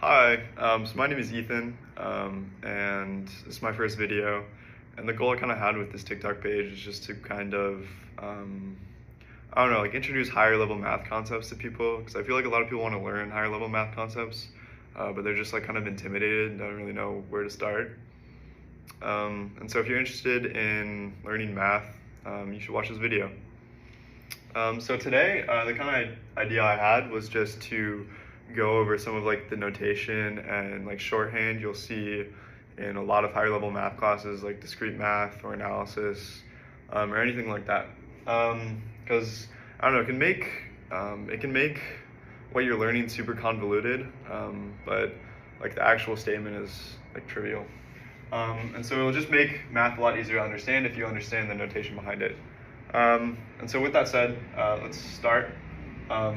Hi, so my name is Ethan, and this is my first video. And the goal I kind of had with this TikTok page is just to kind of, I don't know, like introduce higher level math concepts to people, because I feel like a lot of people want to learn higher level math concepts, but they're just like kind of intimidated and don't really know where to start. And so if you're interested in learning math, you should watch this video. So today, the kind of idea I had was just to go over some of like the notation and like shorthand you'll see in a lot of higher level math classes like discrete math or analysis, or anything like that. Because I don't know, it can make what you're learning super convoluted, but like the actual statement is like trivial. And so it'll just make math a lot easier to understand if you understand the notation behind it. And so with that said, let's start.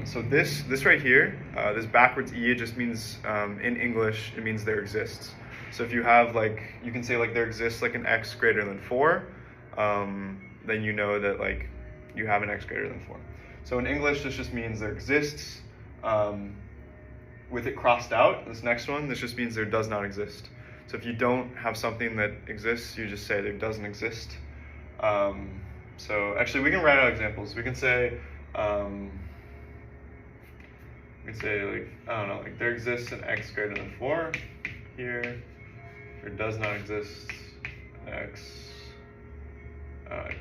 So this right here, this backwards E, it just means, in English, it means there exists. So if you have like, you can say like there exists like an x greater than 4, then you know that like you have an x greater than 4. So in English, this just means there exists. With it crossed out, this next one, this just means there does not exist. So if you don't have something that exists, you just say there doesn't exist. So actually we can write out examples. We can say like, I don't know, like there exists an x greater than 4 here. There does not exist an x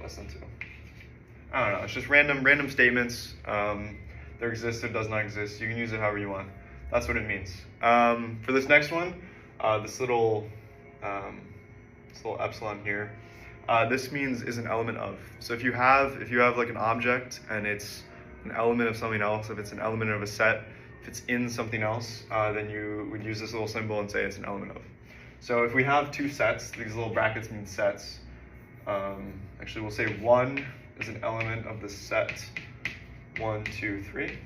less than 2. I don't know, it's just random statements. There exists or does not exist. You can use it however you want. That's what it means. For this next one, this little epsilon here, this means is an element of. So if you have like an object and it's an element of something else, if it's an element of a set, if it's in something else, then you would use this little symbol and say it's an element of. So if we have two sets, these little brackets mean sets. Actually, we'll say 1 is an element of the set 1, 2, 3.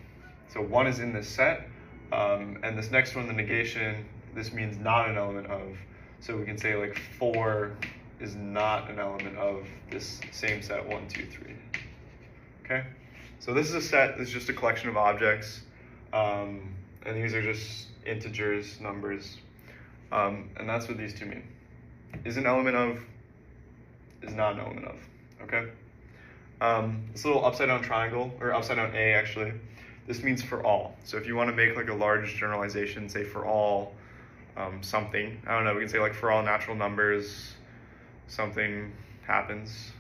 So 1 is in this set, and this next one, the negation, this means not an element of. So we can say like 4 is not an element of this same set 1, 2, 3. Okay? So this is a set, this is just a collection of objects, and these are just integers, numbers, and that's what these two mean. Is an element of, is not an element of, okay? This little upside down triangle, or upside down A actually, this means for all. So if you want to make like a large generalization, say for all something, I don't know, we can say like for all natural numbers, something happens.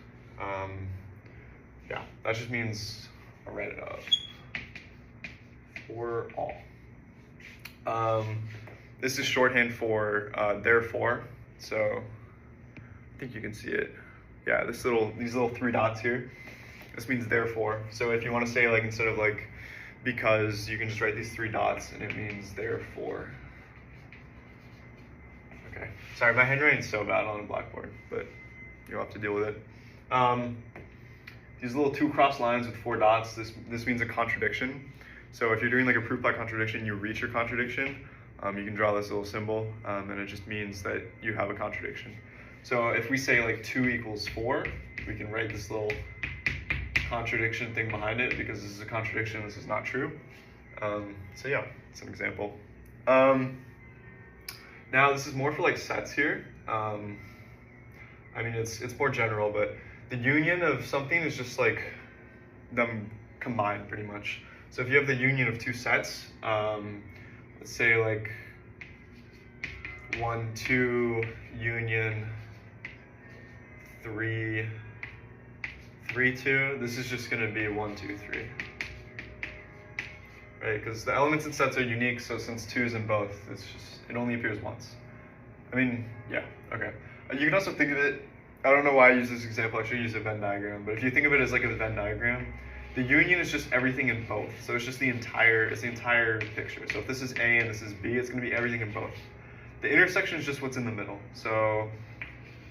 Yeah, that just means, I'll write it out, for all. This is shorthand for therefore, so I think you can see it. Yeah, these little 3 dots here, this means therefore. So if you want to say like instead of like because, you can just write these 3 dots and it means therefore. Okay, sorry, my handwriting's so bad on the blackboard, but you'll have to deal with it. These little 2 crossed lines with 4 dots, this means a contradiction. So if you're doing like a proof by contradiction, you reach your contradiction, you can draw this little symbol, and it just means that you have a contradiction. So if we say like 2 equals 4, we can write this little contradiction thing behind it, because this is a contradiction, this is not true. So yeah, it's an example. Now this is more for like sets here. I mean, it's more general, but the union of something is just like them combined pretty much. So if you have the union of 2 sets, let's say like 1, 2 union 3, 3, 2, this is just going to be 1, 2, 3. Right, because the elements in sets are unique, so since 2 is in both, it only appears once. I mean, yeah, okay. You can also think of it, I don't know why I use this example, I should use a Venn diagram, but if you think of it as like a Venn diagram, the union is just everything in both. So it's just the entire picture. So if this is A and this is B, it's going to be everything in both. The intersection is just what's in the middle. So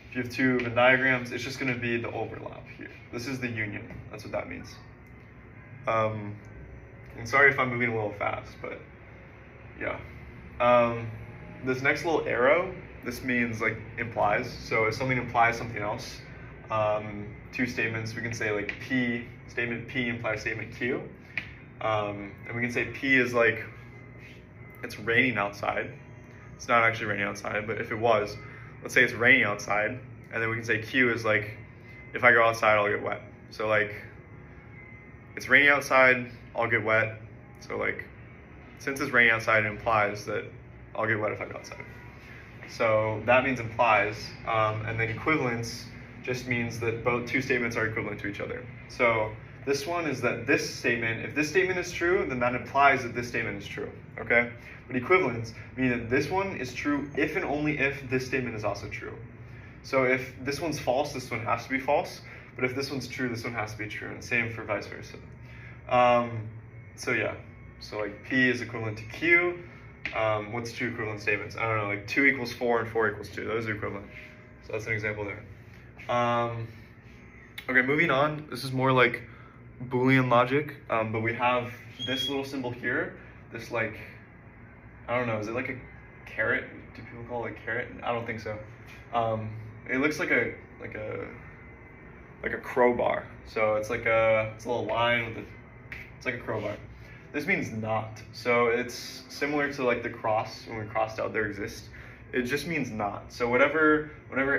if you have 2 Venn diagrams, it's just going to be the overlap here. This is the union. That's what that means. And sorry if I'm moving a little fast, but yeah. This next little arrow, this means like implies. So if something implies something else, 2 statements, we can say like P, statement P implies statement Q. And we can say P is like it's raining outside. It's not actually raining outside, but if it was, let's say it's raining outside, and then we can say Q is like, if I go outside, I'll get wet. So like, it's raining outside, I'll get wet. So like, since it's raining outside, it implies that I'll get wet if I go outside. So that means implies, and then equivalence just means that both two statements are equivalent to each other. So this one is that this statement, if this statement is true, then that implies that this statement is true, okay? But equivalence means that this one is true if and only if this statement is also true. So if this one's false, this one has to be false. But if this one's true, this one has to be true. And same for vice versa. So yeah, so like P is equivalent to Q. What's two equivalent statements? I don't know, like 2 equals 4 and 4 equals 2. Those are equivalent. So that's an example there. Okay, moving on. This is more like Boolean logic, but we have this little symbol here. This like, I don't know, is it like a caret? Do people call it a caret? I don't think so. It looks like a crowbar. So it's like it's a little line with it's like a crowbar. This means not. So it's similar to like the cross, when we crossed out there exists. It just means not. So whatever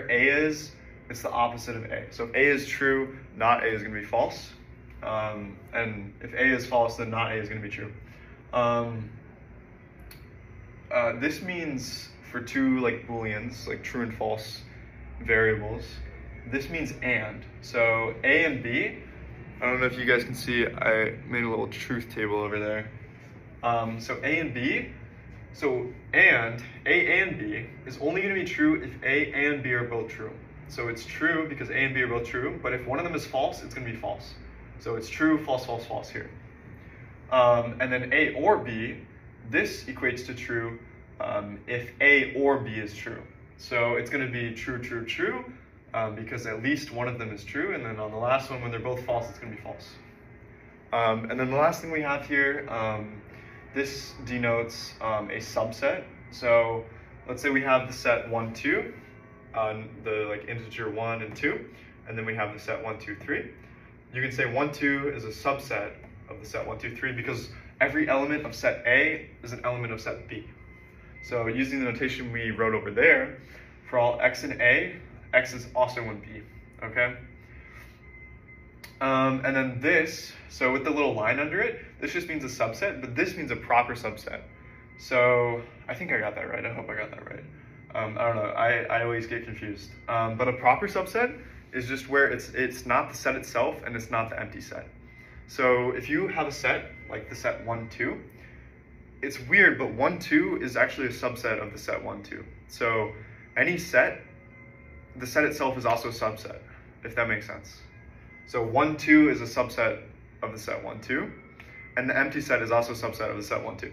A is, it's the opposite of A. So if A is true, not A is going to be false. And if A is false, then not A is going to be true. This means for two like Booleans, like true and false variables, this means and. So A and B, I don't know if you guys can see, I made a little truth table over there. So A and B, so and A and B is only going to be true if A and B are both true. So it's true because A and B are both true, but if one of them is false, it's going to be false. So it's true, false, false, false here. And then A or B, this equates to true if A or B is true. So it's going to be true, true, true, because at least one of them is true, and then on the last one, when they're both false, it's going to be false. And then the last thing we have here, this denotes a subset. So let's say we have the set 1, 2, the like integer 1 and 2, and then we have the set 1, 2, 3. You can say 1, 2 is a subset of the set 1, 2, 3 because every element of set A is an element of set B. So using the notation we wrote over there, for all x in A, x is also in B, okay? And then this, so with the little line under it, this just means a subset, but this means a proper subset. So I think I got that right. I hope I got that right. I don't know. I always get confused. But a proper subset is just where it's not the set itself and it's not the empty set. So if you have a set like the set 1, 2, it's weird, but 1, 2 is actually a subset of the set 1, 2. So any set, the set itself is also a subset, if that makes sense. So 1, 2 is a subset of the set 1, 2, and the empty set is also a subset of the set 1, 2.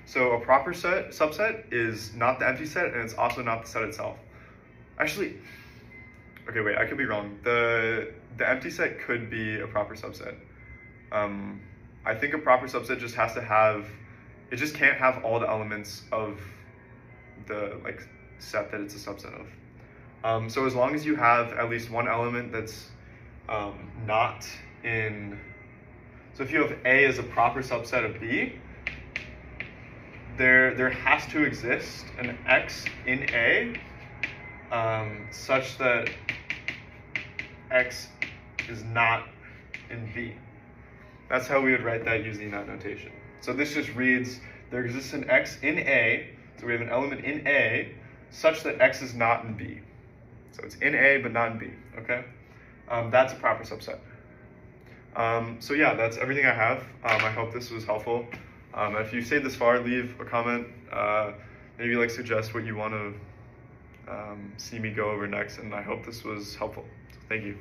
So a proper subset is not the empty set, and it's also not the set itself. Actually, okay, wait, I could be wrong. The empty set could be a proper subset. I think a proper subset just has to have, it just can't have all the elements of the like set that it's a subset of. So as long as you have at least one element that's not in, so if you have A as a proper subset of B, there has to exist an X in A such that X is not in B. That's how we would write that using that notation. So this just reads, there exists an X in A, so we have an element in A, such that X is not in B. So it's in A, but not in B, okay? That's a proper subset. So yeah, that's everything I have. I hope this was helpful. If you stayed this far, leave a comment. Maybe like suggest what you want to see me go over next, and I hope this was helpful. So thank you.